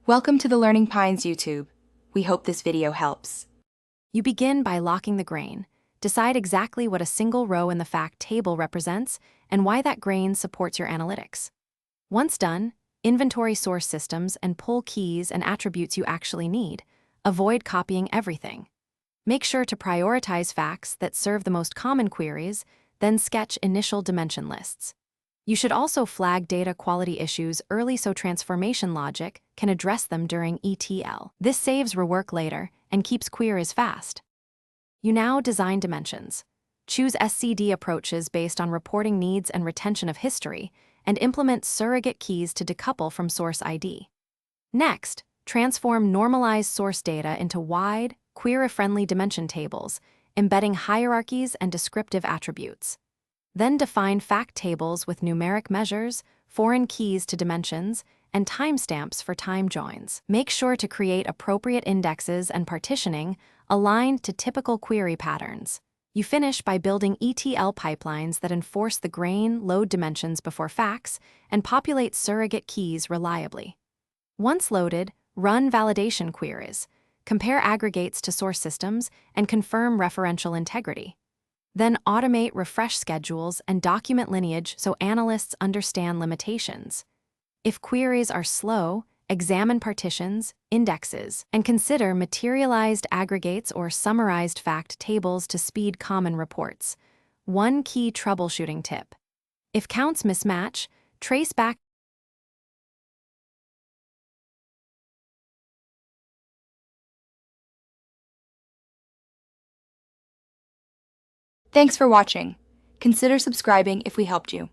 Welcome to the Learning Pines YouTube. We hope this video helps. You begin by locking the grain. Decide exactly what a single row in the fact table represents and why that grain supports your analytics. Once done, inventory source systems and pull keys and attributes you actually need. Avoid copying everything. Make sure to prioritize facts that serve the most common queries, then sketch initial dimension lists. You should also flag data quality issues early so transformation logic can address them during ETL. This saves rework later and keeps queries fast. You now design dimensions. Choose SCD approaches based on reporting needs and retention of history, and implement surrogate keys to decouple from source ID. Next, transform normalized source data into wide, query-friendly dimension tables, embedding hierarchies and descriptive attributes. Then define fact tables with numeric measures, foreign keys to dimensions, and timestamps for time joins. Make sure to create appropriate indexes and partitioning aligned to typical query patterns. You finish by building ETL pipelines that enforce the grain load dimensions before facts and populate surrogate keys reliably. Once loaded, run validation queries, compare aggregates to source systems, and confirm referential integrity. Then automate refresh schedules and document lineage so analysts understand limitations. If queries are slow, examine partitions, indexes, and consider materialized aggregates or summarized fact tables to speed common reports. One key troubleshooting tip: if counts mismatch, trace back. Thanks for watching. Consider subscribing if we helped you.